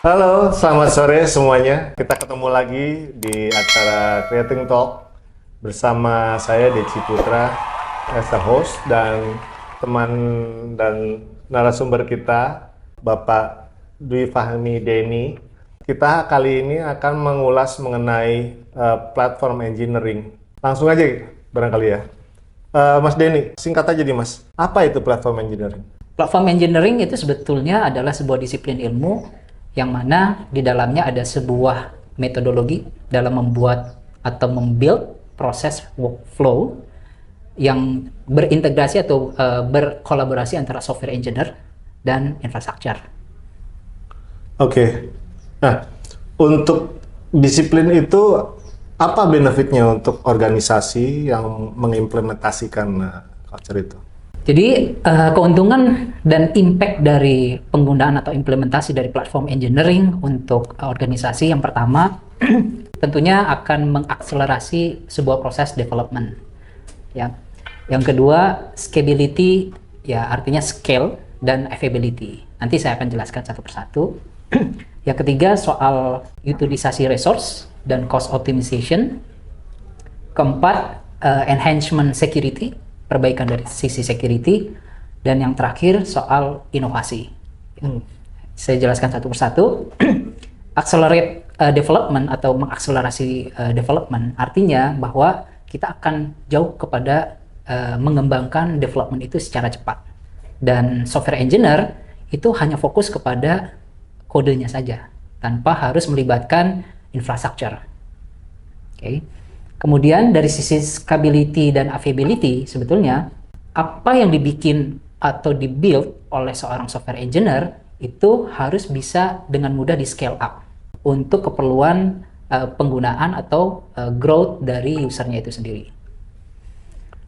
Halo, selamat sore semuanya. Kita ketemu lagi di acara Creating Talk bersama saya Deci Putra as a host dan teman dan narasumber kita Bapak Dwi Fahmi Denny. Kita kali ini akan mengulas mengenai platform engineering. Langsung aja barangkali ya. Mas Denny, singkat aja nih Mas. Apa itu platform engineering? Platform engineering itu sebetulnya adalah sebuah disiplin ilmu yang mana di dalamnya ada sebuah metodologi dalam membuat atau membuild proses workflow yang berintegrasi atau berkolaborasi antara software engineer dan infrastructure. Oke. Nah, untuk disiplin itu apa benefitnya untuk organisasi yang mengimplementasikan culture itu? Jadi keuntungan dan impact dari penggunaan atau implementasi dari platform engineering untuk organisasi yang pertama tentunya akan mengakselerasi sebuah proses development. Ya. Yang kedua, scalability, ya artinya scale dan availability. Nanti saya akan jelaskan satu persatu. Yang ketiga, soal utilisasi resource dan cost optimization. Keempat, enhancement security, perbaikan dari sisi security. Dan yang terakhir, soal inovasi. Saya jelaskan satu persatu. Accelerate development atau mengakselerasi development artinya bahwa kita akan jauh kepada mengembangkan development itu secara cepat. Dan software engineer itu hanya fokus kepada kodenya saja, tanpa harus melibatkan infrastructure. Okay. Kemudian dari sisi scalability dan availability, sebetulnya apa yang dibikin atau dibuild oleh seorang software engineer itu harus bisa dengan mudah di scale up untuk keperluan penggunaan atau growth dari usernya itu sendiri.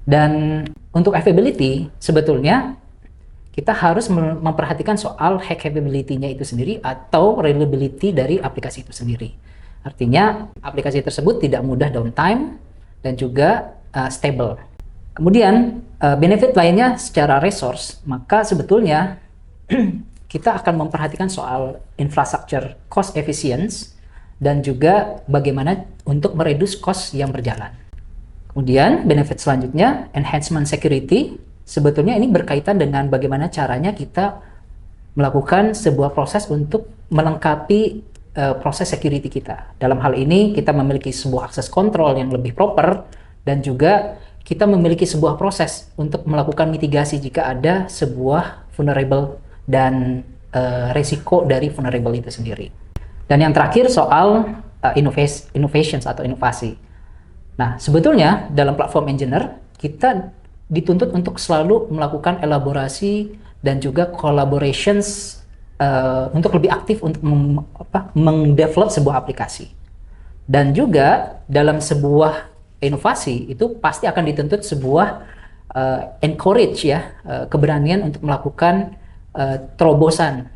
Dan untuk availability, sebetulnya kita harus memperhatikan soal hack capability-nya itu sendiri atau reliability dari aplikasi itu sendiri. Artinya aplikasi tersebut tidak mudah downtime dan juga stable. Kemudian benefit lainnya secara resource, maka sebetulnya kita akan memperhatikan soal infrastructure cost efficiency dan juga bagaimana untuk mereduce cost yang berjalan. Kemudian benefit selanjutnya enhancement security, sebetulnya ini berkaitan dengan bagaimana caranya kita melakukan sebuah proses untuk melengkapi proses security kita. Dalam hal ini kita memiliki sebuah akses kontrol yang lebih proper dan juga kita memiliki sebuah proses untuk melakukan mitigasi jika ada sebuah vulnerable dan resiko dari vulnerable itu sendiri. Dan yang terakhir soal innovations atau inovasi. Nah, sebetulnya dalam platform engineer kita dituntut untuk selalu melakukan elaborasi dan juga collaborations untuk lebih aktif untuk mendevelop sebuah aplikasi. Dan juga dalam sebuah inovasi itu pasti akan dituntut sebuah encourage ya, keberanian untuk melakukan terobosan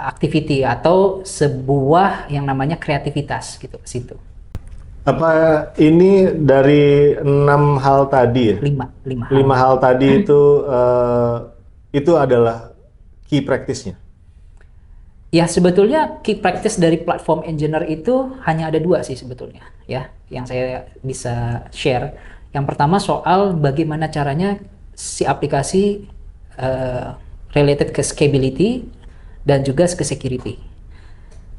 activity atau sebuah yang namanya kreativitas gitu ke situ. Apa ini dari 6 hal tadi ya? 5 hal tadi itu adalah key practice-nya? Ya, sebetulnya key practice dari platform engineer itu hanya ada 2 sih sebetulnya ya, yang saya bisa share. Yang pertama soal bagaimana caranya si aplikasi related ke scalability dan juga ke security.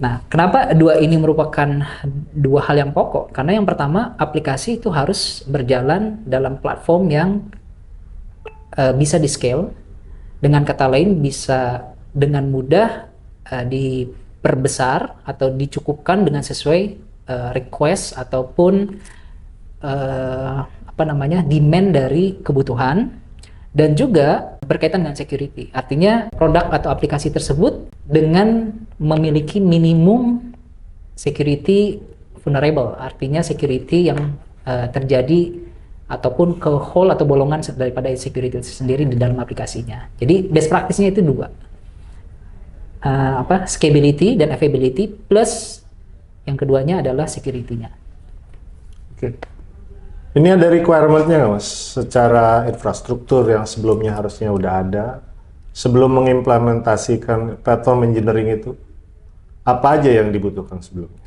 Nah, kenapa 2 ini merupakan 2 hal yang pokok? Karena yang pertama, aplikasi itu harus berjalan dalam platform yang bisa di-scale. Dengan kata lain, bisa dengan mudah diperbesar atau dicukupkan dengan sesuai request ataupun demand dari kebutuhan. Dan juga berkaitan dengan security, artinya produk atau aplikasi tersebut dengan memiliki minimum security vulnerable, artinya security yang terjadi ataupun ke hole atau bolongan daripada security itu sendiri di dalam aplikasinya. Jadi best practice-nya itu 2, scalability dan availability, plus yang keduanya adalah security-nya. Oke. Ini ada requirement-nya nggak Mas? Secara infrastruktur yang sebelumnya harusnya udah ada, sebelum mengimplementasikan platform engineering itu? apa aja yang dibutuhkan sebelumnya?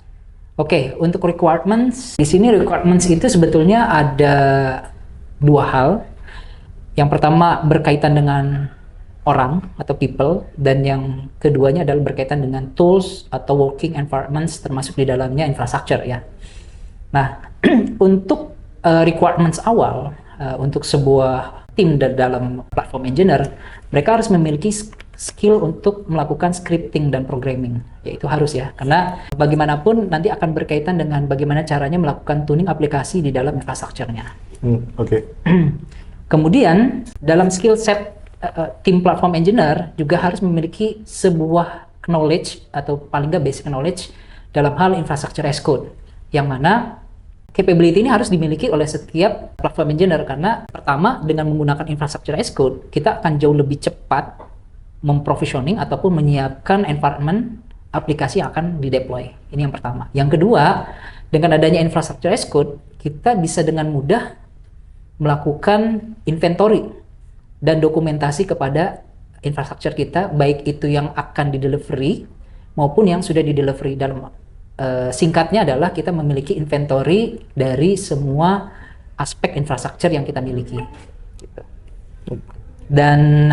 Oke, untuk requirements, di sini requirements itu sebetulnya ada dua hal. Yang pertama berkaitan dengan orang atau people, dan yang keduanya adalah berkaitan dengan tools atau working environments, termasuk di dalamnya infrastructure ya. Nah, untuk requirements awal, untuk sebuah tim dalam platform engineer, mereka harus memiliki skill untuk melakukan scripting dan programming, yaitu harus ya, karena bagaimanapun nanti akan berkaitan dengan bagaimana caranya melakukan tuning aplikasi di dalam infrastrukturnya. Oke. Kemudian dalam skill set tim platform engineer juga harus memiliki sebuah knowledge atau paling nggak basic knowledge dalam hal infrastructure as code, yang mana capability ini harus dimiliki oleh setiap platform engineer, karena pertama dengan menggunakan infrastructure as code kita akan jauh lebih cepat memprovisioning ataupun menyiapkan environment aplikasi yang akan dideploy. Ini yang pertama. Yang kedua, dengan adanya infrastructure as code, kita bisa dengan mudah melakukan inventory dan dokumentasi kepada infrastruktur kita, baik itu yang akan didelivery maupun yang sudah didelivery. Dalam singkatnya adalah kita memiliki inventory dari semua aspek infrastruktur yang kita miliki. Gitu. Dan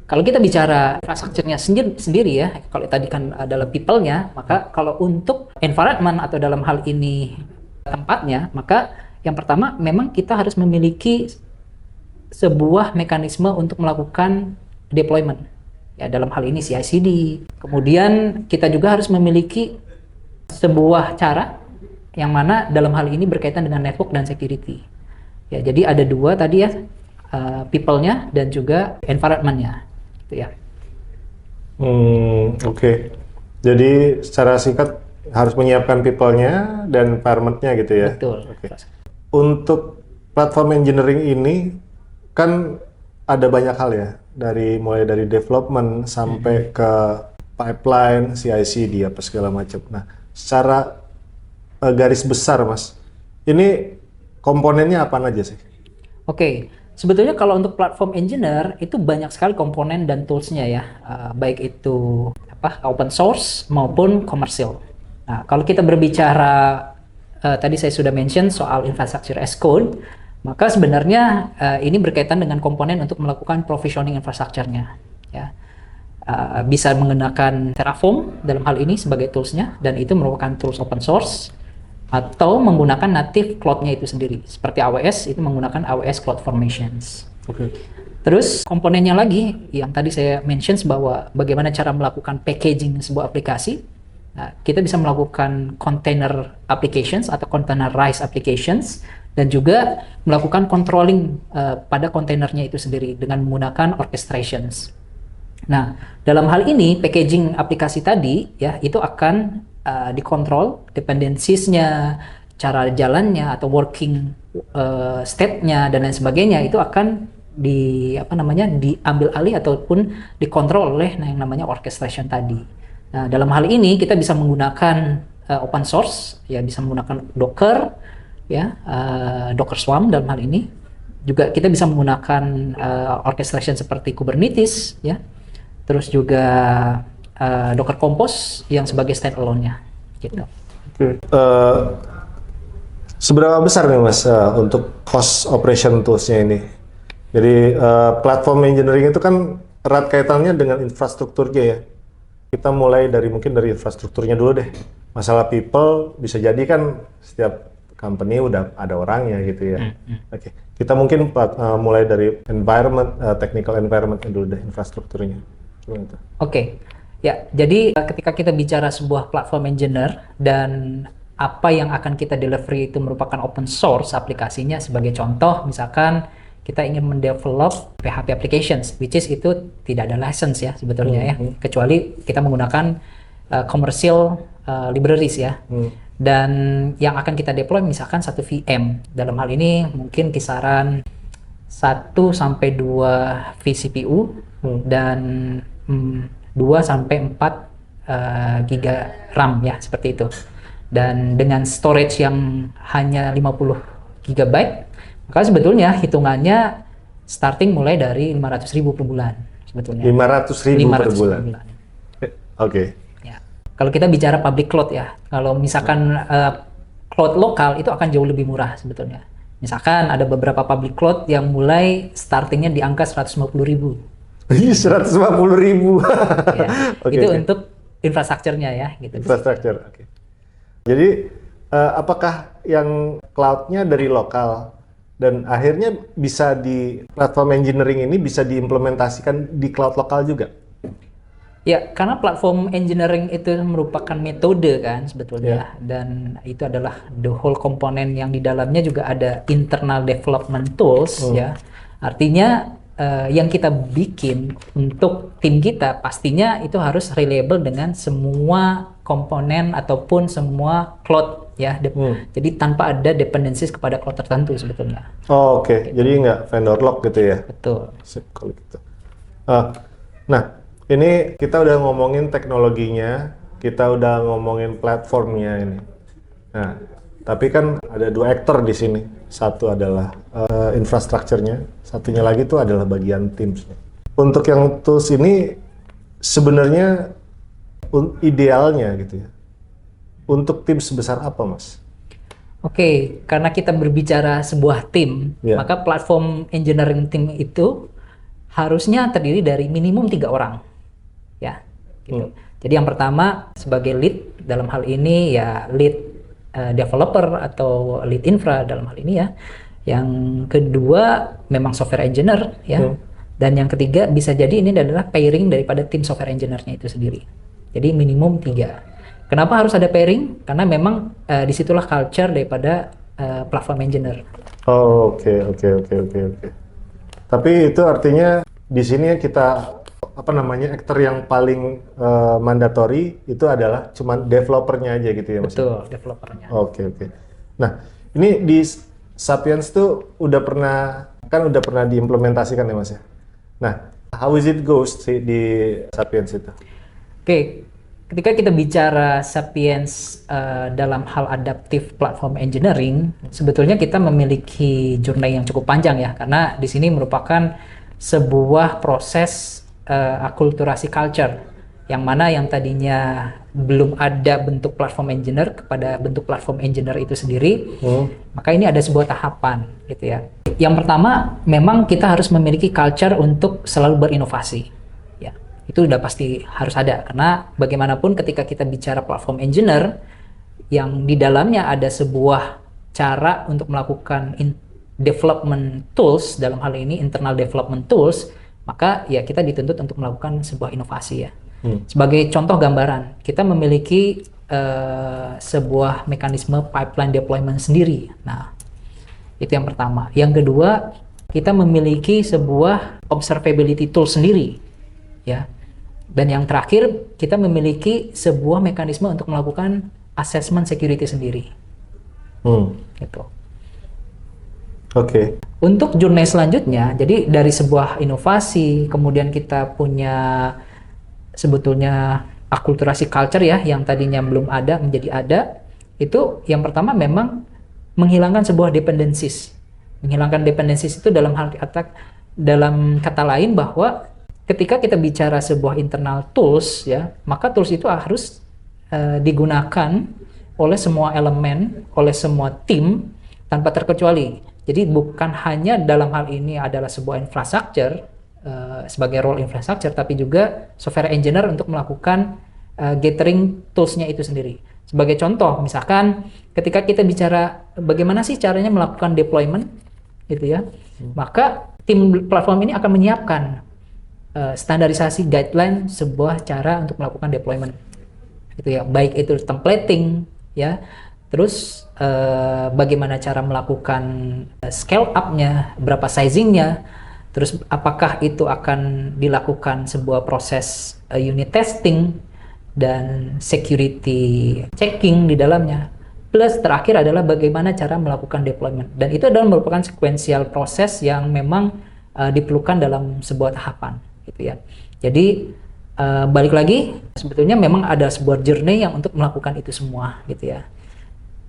kalau kita bicara infrastrukturnya sendiri ya, kalau tadi kan adalah people-nya, maka kalau untuk environment atau dalam hal ini tempatnya, maka yang pertama memang kita harus memiliki sebuah mekanisme untuk melakukan deployment. Ya, dalam hal ini CI/CD. Kemudian kita juga harus memiliki sebuah cara yang mana dalam hal ini berkaitan dengan network dan security. Ya, jadi ada dua tadi ya, people-nya dan juga environment-nya. Gitu ya. Oke. Jadi secara singkat harus menyiapkan people-nya dan environment-nya gitu ya. Betul. Okay. Untuk platform engineering ini kan ada banyak hal ya, mulai dari development sampai ke pipeline, CI/CD apa segala macam. Nah, secara garis besar Mas, ini komponennya apa aja sih? Oke. Sebetulnya kalau untuk platform engineer itu banyak sekali komponen dan tools-nya ya, baik itu open source maupun komersial. Nah, kalau kita berbicara tadi saya sudah mention soal infrastructure as code, maka sebenarnya ini berkaitan dengan komponen untuk melakukan provisioning infrastrukturnya. Ya, bisa menggunakan Terraform dalam hal ini sebagai tools-nya, dan itu merupakan tools open source, atau menggunakan native cloud-nya itu sendiri. Seperti AWS, itu menggunakan AWS CloudFormations. Okay. Terus komponennya lagi, yang tadi saya mention bahwa bagaimana cara melakukan packaging sebuah aplikasi. Nah, kita bisa melakukan container applications atau containerized applications, dan juga melakukan controlling pada kontainernya itu sendiri dengan menggunakan orchestrations. Nah, dalam hal ini packaging aplikasi tadi ya itu akan dikontrol dependencies-nya, cara jalannya atau working state-nya dan lain sebagainya, itu akan diambil alih ataupun dikontrol oleh yang namanya orchestration tadi. Nah, dalam hal ini kita bisa menggunakan open source, ya bisa menggunakan Docker, ya Docker Swarm dalam hal ini. Juga kita bisa menggunakan orchestration seperti Kubernetes, ya. Terus juga Docker Compose yang sebagai standalone-nya, gitu. Okay. Seberapa besar nih Mas untuk cost operation tools-nya ini? Jadi platform engineering itu kan erat kaitannya dengan infrastrukturnya ya. Kita mulai mungkin dari infrastrukturnya dulu deh. Masalah people bisa jadi kan setiap company udah ada orangnya gitu ya. Oke. Kita mungkin mulai dari environment, technical environment dulu deh, infrastrukturnya. Oke. Ya, jadi ketika kita bicara sebuah platform engineer dan apa yang akan kita delivery itu merupakan open source aplikasinya, sebagai contoh misalkan kita ingin mendevelop PHP applications, which is itu tidak ada license ya sebetulnya ya, kecuali kita menggunakan commercial libraries ya. Dan yang akan kita deploy misalkan satu VM. Dalam hal ini mungkin kisaran 1 sampai 2 vCPU dan 2 sampai 4 giga RAM ya, seperti itu. Dan dengan storage yang hanya 50 GB, maka sebetulnya hitungannya starting mulai dari 500.000 per bulan sebetulnya. 500.000 per bulan. Oke. Ya. Kalau kita bicara public cloud ya, kalau misalkan cloud lokal itu akan jauh lebih murah sebetulnya. Misalkan ada beberapa public cloud yang mulai startingnya di angka 150.000. 150.000. Ya, Oke, itu oke. untuk infrastrukturnya ya, gitu. Infrastruktur. Oke. Jadi apakah yang cloud-nya dari lokal dan akhirnya bisa di platform engineering ini bisa diimplementasikan di cloud lokal juga? Ya, karena platform engineering itu merupakan metode kan sebetulnya, Ya. dan itu adalah the whole komponen yang di dalamnya juga ada internal development tools ya. Artinya yang kita bikin untuk tim kita pastinya itu harus reliable dengan semua komponen ataupun semua cloud ya. Jadi tanpa ada dependencies kepada cloud tertentu sebetulnya. Oh, oke. Jadi nggak vendor lock gitu ya? Betul. Sip, kalau gitu. Nah, ini kita udah ngomongin teknologinya, kita udah ngomongin platformnya ini. Nah, tapi kan ada dua aktor di sini. Satu adalah infrastrukturnya, satunya lagi tuh adalah bagian teams-nya. Untuk yang tools ini sebenarnya idealnya gitu ya. Untuk tim sebesar apa, Mas? Oke, karena kita berbicara sebuah tim, Ya. maka platform engineering team itu harusnya terdiri dari minimum 3 orang, ya. Gitu. Jadi yang pertama sebagai lead dalam hal ini ya lead developer atau lead infra dalam hal ini ya. Yang kedua memang software engineer ya. Dan yang ketiga bisa jadi ini adalah pairing daripada tim software engineer-nya itu sendiri. Jadi minimum 3. Kenapa harus ada pairing? Karena memang disitulah culture daripada platform engineer. Oh, oke. Tapi itu artinya di sini kita aktor yang paling mandatory itu adalah cuman developernya aja gitu ya, Mas? Betul, developernya. Oke. Nah, ini di Sapiens tuh udah pernah diimplementasikan ya, Mas ya? Nah, how is it goes di Sapiens itu? Oke, ketika kita bicara Sapiens dalam hal adaptive platform engineering, sebetulnya kita memiliki journey yang cukup panjang ya, karena di sini merupakan sebuah proses akulturasi culture, yang mana yang tadinya belum ada bentuk platform engineer kepada bentuk platform engineer itu sendiri, maka ini ada sebuah tahapan gitu ya. Yang pertama, memang kita harus memiliki culture untuk selalu berinovasi. Itu udah pasti harus ada, karena bagaimanapun ketika kita bicara platform engineer yang di dalamnya ada sebuah cara untuk melakukan development tools, dalam hal ini internal development tools, maka ya kita dituntut untuk melakukan sebuah inovasi ya. Sebagai contoh gambaran, kita memiliki sebuah mekanisme pipeline deployment sendiri. Nah, itu yang pertama. Yang kedua, kita memiliki sebuah observability tool sendiri ya. Dan yang terakhir, kita memiliki sebuah mekanisme untuk melakukan assessment security sendiri. Gitu. Oke. Untuk journey selanjutnya, jadi dari sebuah inovasi, kemudian kita punya sebetulnya akulturasi culture ya, yang tadinya belum ada menjadi ada. Itu yang pertama memang menghilangkan sebuah dependencies. Menghilangkan dependencies itu dalam kata lain bahwa ketika kita bicara sebuah internal tools ya, maka tools itu harus digunakan oleh semua elemen, oleh semua tim tanpa terkecuali. Jadi bukan hanya dalam hal ini adalah sebuah infrastruktur sebagai role infrastruktur, tapi juga software engineer untuk melakukan gathering toolsnya itu sendiri. Sebagai contoh, misalkan ketika kita bicara bagaimana sih caranya melakukan deployment, gitu ya, maka tim platform ini akan menyiapkan standarisasi guideline sebuah cara untuk melakukan deployment, gitu ya, baik itu templating ya, terus bagaimana cara melakukan scale up-nya, berapa sizing-nya, terus apakah itu akan dilakukan sebuah proses unit testing dan security checking di dalamnya, plus terakhir adalah bagaimana cara melakukan deployment, dan itu adalah merupakan sequential proses yang memang diperlukan dalam sebuah tahapan, gitu ya. Jadi balik lagi, sebetulnya memang ada sebuah journey yang untuk melakukan itu semua, gitu ya.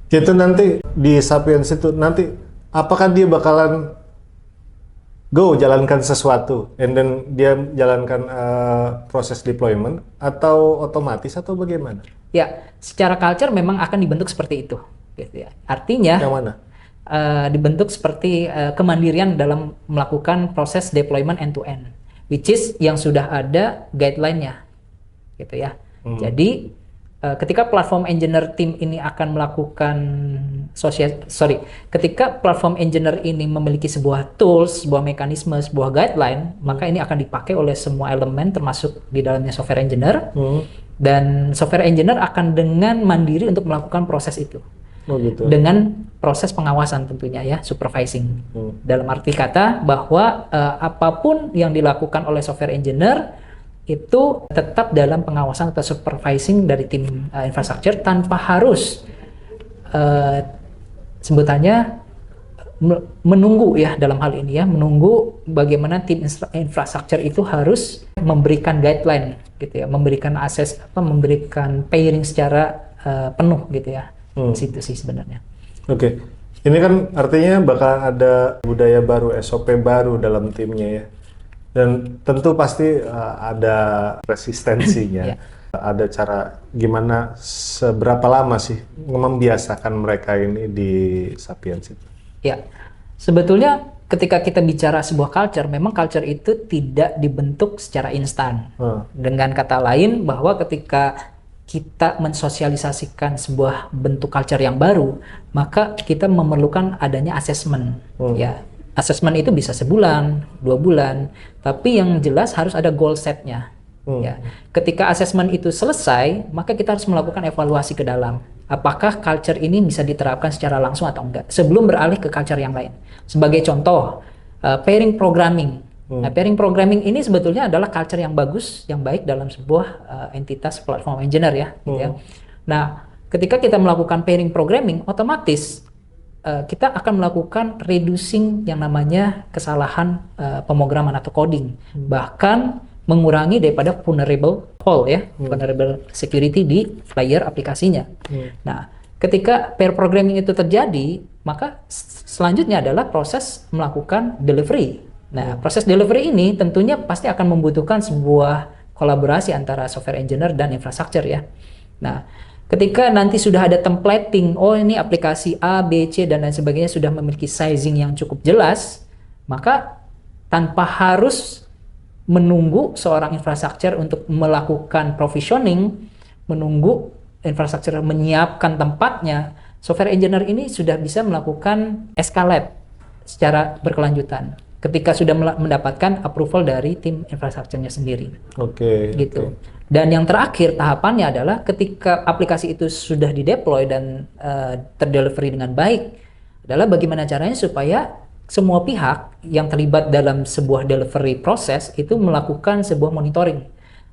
Itu nanti di Sapiens itu nanti apakah dia bakalan go jalankan sesuatu, and then dia jalankan proses deployment, atau otomatis atau bagaimana? Ya, secara culture memang akan dibentuk seperti itu, gitu ya. Artinya Yang mana? dibentuk seperti kemandirian dalam melakukan proses deployment end to end, which is yang sudah ada guideline-nya, gitu ya. Jadi ketika platform engineer team ini akan melakukan ketika platform engineer ini memiliki sebuah tools, sebuah mekanisme, sebuah guideline, maka ini akan dipakai oleh semua elemen termasuk di dalamnya software engineer. Dan software engineer akan dengan mandiri untuk melakukan proses itu. Oh gitu. Dengan proses pengawasan tentunya ya, supervising. Dalam arti kata bahwa apapun yang dilakukan oleh software engineer itu tetap dalam pengawasan atau supervising dari tim infrastructure tanpa harus sebutannya menunggu ya dalam hal ini ya, menunggu bagaimana tim infrastructure itu harus memberikan guideline gitu ya, memberikan akses memberikan pairing secara penuh gitu ya. Situ sih sebenarnya. Oke. Ini kan artinya bakal ada budaya baru, SOP baru dalam timnya ya. Dan tentu pasti ada resistensinya. Ada cara gimana, seberapa lama sih membiasakan mereka ini di Sapiens itu? Ya, sebetulnya ketika kita bicara sebuah culture, memang culture itu tidak dibentuk secara instan. Dengan kata lain, bahwa ketika kita mensosialisasikan sebuah bentuk culture yang baru, maka kita memerlukan adanya assessment. Ya, assessment itu bisa sebulan, 2 bulan, tapi yang jelas harus ada goal setnya. Ya, ketika assessment itu selesai, maka kita harus melakukan evaluasi ke dalam. Apakah culture ini bisa diterapkan secara langsung atau enggak, sebelum beralih ke culture yang lain. Sebagai contoh, pairing programming. Nah, pairing programming ini sebetulnya adalah culture yang bagus, yang baik dalam sebuah entitas platform engineer ya. Gitu ya. Nah, ketika kita melakukan pairing programming, otomatis kita akan melakukan reducing yang namanya kesalahan pemrograman atau coding. Bahkan mengurangi daripada vulnerable hole ya, vulnerable security di layer aplikasinya. Nah, ketika pair programming itu terjadi, maka selanjutnya adalah proses melakukan delivery. Nah, proses delivery ini tentunya pasti akan membutuhkan sebuah kolaborasi antara software engineer dan infrastructure ya. Nah, ketika nanti sudah ada templating, oh ini aplikasi A, B, C, dan lain sebagainya sudah memiliki sizing yang cukup jelas, maka tanpa harus menunggu seorang infrastructure untuk melakukan provisioning, menunggu infrastructure menyiapkan tempatnya, software engineer ini sudah bisa melakukan escalate secara berkelanjutan ketika sudah mendapatkan approval dari tim infrastrukturnya sendiri. Gitu. Dan yang terakhir tahapannya adalah ketika aplikasi itu sudah dideploy dan terdelivery dengan baik, adalah bagaimana caranya supaya semua pihak yang terlibat dalam sebuah delivery proses itu melakukan sebuah monitoring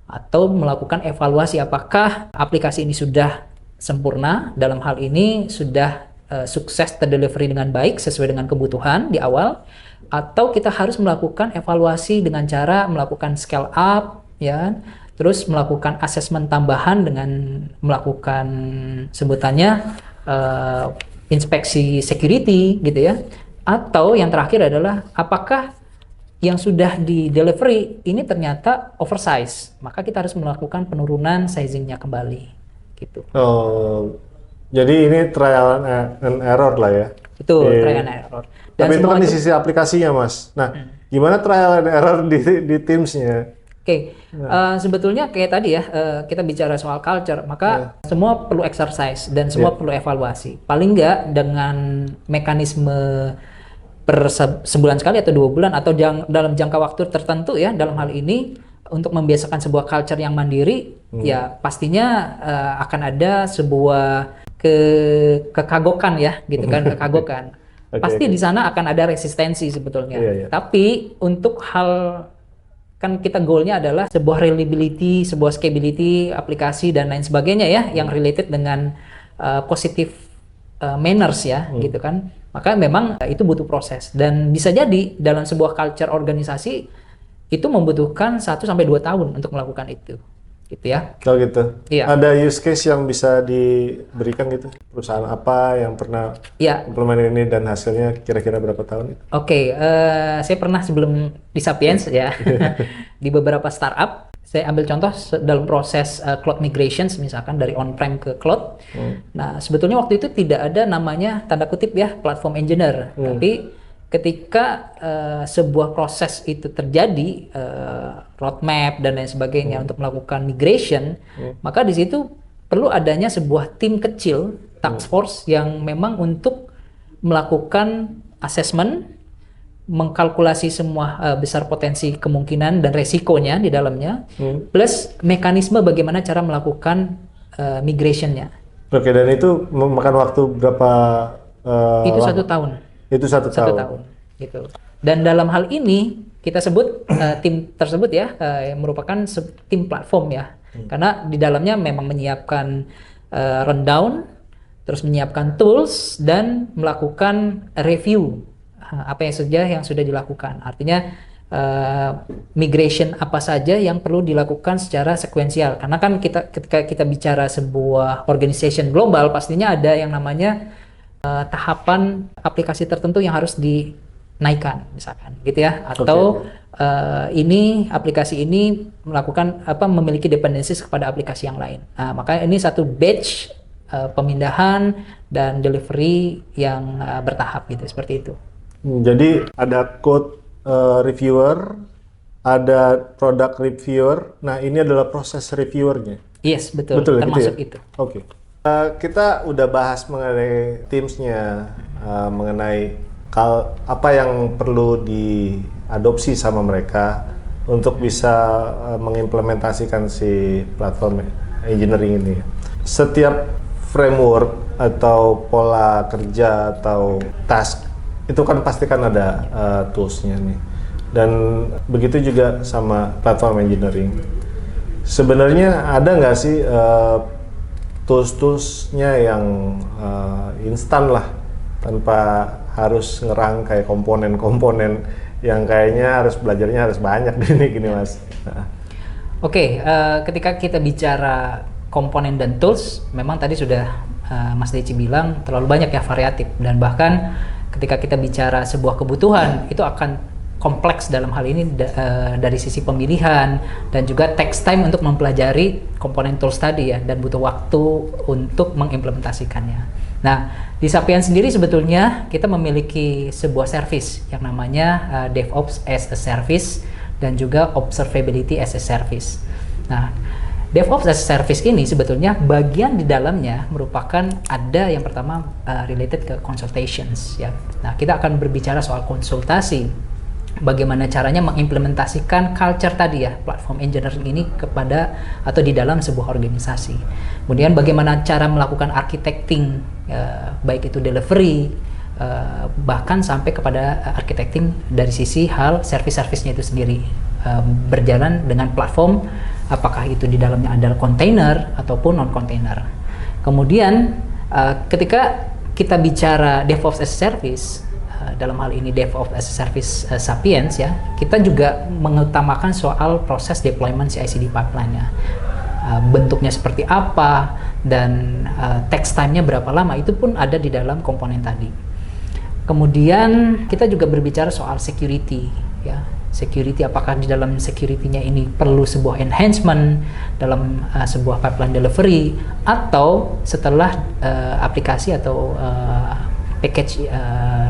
atau melakukan evaluasi apakah aplikasi ini sudah sempurna, dalam hal ini sudah sukses terdelivery dengan baik sesuai dengan kebutuhan di awal, atau kita harus melakukan evaluasi dengan cara melakukan scale up ya, terus melakukan assessment tambahan dengan melakukan sebutannya inspeksi security gitu ya. Atau yang terakhir adalah apakah yang sudah di delivery ini ternyata oversize, maka kita harus melakukan penurunan sizingnya kembali gitu. Oh, jadi ini trial and error lah ya. Betul, trial and error. Dan tapi itu kan di sisi aplikasinya Mas. Nah, gimana trial and error di Teams-nya? Sebetulnya kayak tadi ya, kita bicara soal culture, maka semua perlu exercise dan semua perlu evaluasi. Paling nggak dengan mekanisme per sebulan sekali atau 2 bulan atau dalam jangka waktu tertentu ya, dalam hal ini untuk membiasakan sebuah culture yang mandiri, ya pastinya akan ada sebuah kekagokan ya, gitu kan, kekagokan. Pasti di sana akan ada resistensi sebetulnya. Tapi untuk hal, kan kita goalnya adalah sebuah reliability, sebuah scalability aplikasi dan lain sebagainya ya, yang related dengan positive manners ya, gitu kan. Maka memang itu butuh proses, dan bisa jadi dalam sebuah culture organisasi itu membutuhkan 1 sampai 2 tahun untuk melakukan itu. gitu ya. Oh gitu. Iya. Ada use case yang bisa diberikan gitu? Perusahaan apa yang pernah Iya. implement ini dan hasilnya kira-kira berapa tahun? Oke, saya pernah sebelum di Sapiens ya, di beberapa startup, saya ambil contoh dalam proses cloud migrations, misalkan dari on-prem ke cloud. Nah, sebetulnya waktu itu tidak ada namanya tanda kutip ya platform engineer, tapi ketika sebuah proses itu terjadi, roadmap dan lain sebagainya untuk melakukan migration, maka di situ perlu adanya sebuah tim kecil, task force yang memang untuk melakukan assessment, mengkalkulasi semua besar potensi kemungkinan dan resikonya di dalamnya, plus mekanisme bagaimana cara melakukan migrationnya. Oke, dan itu memakan waktu berapa? Itu lama? 1 tahun. Itu satu Satu tahun. tahun, gitu. Dan dalam hal ini kita sebut tim tersebut ya yang merupakan tim platform ya, karena di dalamnya memang menyiapkan rundown, terus menyiapkan tools dan melakukan review apa yang sudah dilakukan. Artinya migration apa saja yang perlu dilakukan secara sekuensial. Karena kan ketika kita bicara sebuah organization global, pastinya ada yang namanya tahapan aplikasi tertentu yang harus dinaikkan, misalkan, gitu ya. Atau ini aplikasi ini melakukan memiliki dependencies kepada aplikasi yang lain. Nah, maka ini satu batch pemindahan dan delivery yang bertahap gitu, seperti itu. Jadi ada code reviewer, ada product reviewer. Nah, ini adalah proses reviewernya. Yes, betul. gitu Termasuk ya? itu. Oke. Kita udah bahas mengenai teamsnya, mengenai apa yang perlu diadopsi sama mereka untuk bisa mengimplementasikan si platform engineering ini. Setiap framework atau pola kerja atau task itu kan pasti kan ada toolsnya nih, dan begitu juga sama platform engineering. Sebenarnya ada nggak sih tools-toolsnya yang instan lah, tanpa harus ngerangkai komponen-komponen yang kayaknya harus belajarnya harus banyak gini Mas. Oke, ketika kita bicara komponen dan tools, memang tadi sudah Mas Deci bilang terlalu banyak ya, variatif, dan bahkan ketika kita bicara sebuah kebutuhan itu akan kompleks dalam hal ini dari sisi pemilihan, dan juga takes time untuk mempelajari komponen tools tadi ya, dan butuh waktu untuk mengimplementasikannya. Nah, di Sapiens sendiri sebetulnya kita memiliki sebuah service yang namanya DevOps as a Service dan juga Observability as a Service. Nah, DevOps as a Service ini sebetulnya bagian di dalamnya merupakan ada yang pertama related ke consultations ya. Nah, kita akan berbicara soal konsultasi, bagaimana caranya mengimplementasikan culture tadi ya, platform engineering ini kepada atau di dalam sebuah organisasi. Kemudian bagaimana cara melakukan architecting, baik itu delivery, bahkan sampai kepada architecting dari sisi hal service-service-nya itu sendiri, berjalan dengan platform, apakah itu di dalamnya ada container ataupun non-container. Kemudian ketika kita bicara DevOps as a Service, dalam hal ini DevOps as a Service Sapiens ya, kita juga mengutamakan soal proses deployment CI/CD pipeline-nya. Bentuknya seperti apa dan text time-nya berapa lama, itu pun ada di dalam komponen tadi. Kemudian kita juga berbicara soal security ya. Security, apakah di dalam security-nya ini perlu sebuah enhancement dalam sebuah pipeline delivery, atau setelah aplikasi atau package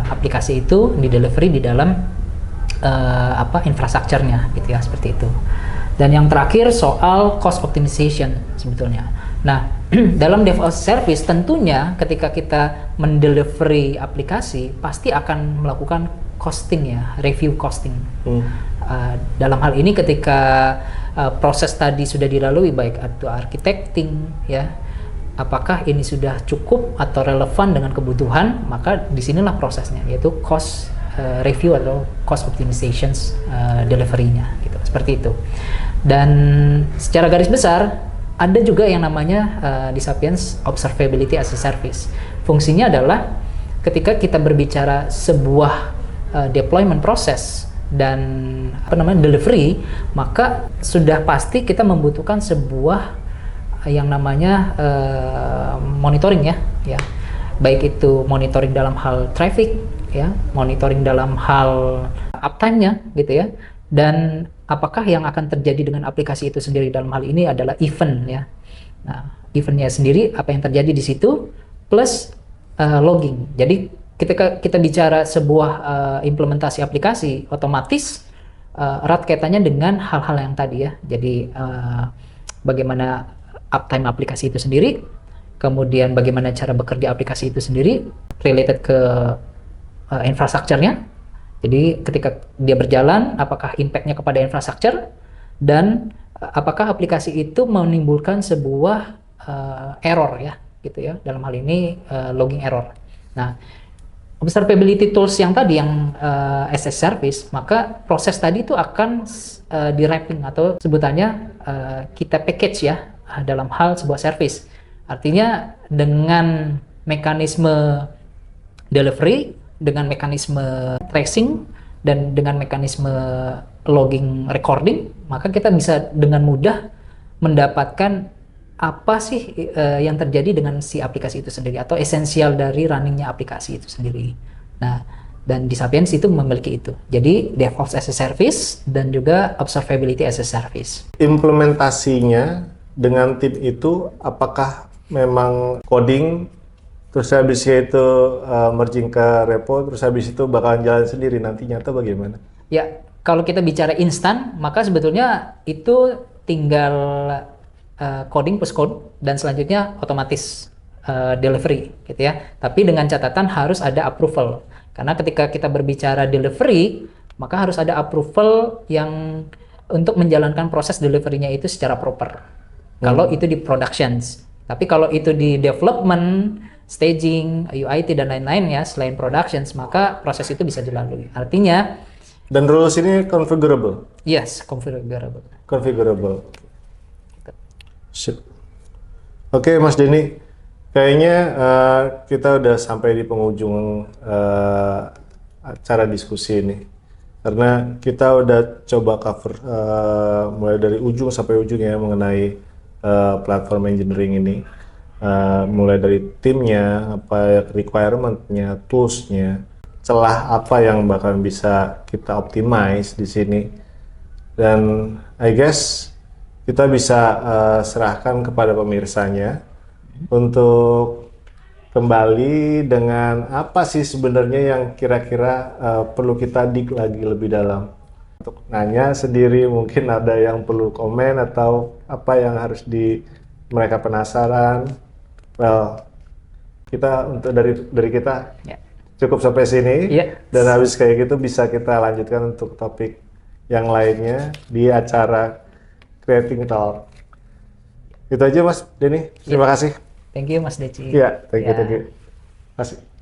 aplikasi itu di delivery di dalam infrastrukturnya gitu ya, seperti itu. Dan yang terakhir soal cost optimization sebetulnya. Nah, dalam DevOps service tentunya ketika kita mendelivery aplikasi pasti akan melakukan costing ya, review costing. Dalam hal ini ketika proses tadi sudah dilalui, baik itu architecting ya, apakah ini sudah cukup atau relevan dengan kebutuhan, maka disinilah prosesnya, yaitu cost review atau cost optimizations delivery-nya gitu, seperti itu. Dan secara garis besar ada juga yang namanya di Sapiens Observability as a Service. Fungsinya adalah ketika kita berbicara sebuah deployment proses dan delivery, maka sudah pasti kita membutuhkan sebuah yang namanya monitoring ya. Baik itu monitoring dalam hal traffic ya, monitoring dalam hal uptime-nya gitu ya. Dan apakah yang akan terjadi dengan aplikasi itu sendiri dalam hal ini adalah event ya. Nah, eventnya sendiri apa yang terjadi di situ plus logging. Jadi ketika kita bicara sebuah implementasi aplikasi, otomatis erat kaitannya dengan hal-hal yang tadi ya. Jadi bagaimana uptime aplikasi itu sendiri, kemudian bagaimana cara bekerja aplikasi itu sendiri, related ke infrastrukturnya. Jadi ketika dia berjalan, apakah impact-nya kepada infrastruktur, dan apakah aplikasi itu menimbulkan sebuah error ya, gitu ya. Dalam hal ini logging error. Nah, observability tools yang tadi yang as a service, maka proses tadi itu akan di wrapping atau sebutannya kita package ya dalam hal sebuah service. Artinya dengan mekanisme delivery, dengan mekanisme tracing, dan dengan mekanisme logging recording, maka kita bisa dengan mudah mendapatkan apa sih yang terjadi dengan si aplikasi itu sendiri atau esensial dari runningnya aplikasi itu sendiri. Nah, dan di Sapiens itu memiliki itu. Jadi DevOps as a service dan juga observability as a service. Implementasinya dengan tim itu apakah memang coding, terus habis itu merging ke repo, terus habis itu bakalan jalan sendiri nantinya atau bagaimana? Ya, kalau kita bicara instan, maka sebetulnya itu tinggal coding push code dan selanjutnya otomatis delivery gitu ya. Tapi dengan catatan harus ada approval. Karena ketika kita berbicara delivery, maka harus ada approval yang untuk menjalankan proses delivery-nya itu secara proper. Kalau itu di productions. Tapi kalau itu di development, staging, UIT dan lain-lain ya, selain productions, maka proses itu bisa dilalui. Artinya, dan rules ini configurable? yes, configurable. Configurable. Sip. Oke, Mas Denny, kayaknya kita udah sampai di penghujung acara diskusi ini. Karena kita udah coba cover mulai dari ujung sampai ujung ya mengenai platform engineering ini. Mulai dari timnya, apa requirement-nya, tools-nya, celah apa yang bakal bisa kita optimize di sini. Dan I guess kita bisa serahkan kepada pemirsanya untuk kembali dengan apa sih sebenarnya yang kira-kira perlu kita dig lagi lebih dalam. Untuk nanya sendiri, mungkin ada yang perlu komen atau apa yang harus mereka penasaran. Well, kita untuk dari kita cukup sampai sini, dan habis kayak gitu bisa kita lanjutkan untuk topik yang lainnya di acara Creating Talk. Itu aja Mas Denny, terima kasih. Thank you Mas Deci. Iya, thank you. Terima kasih.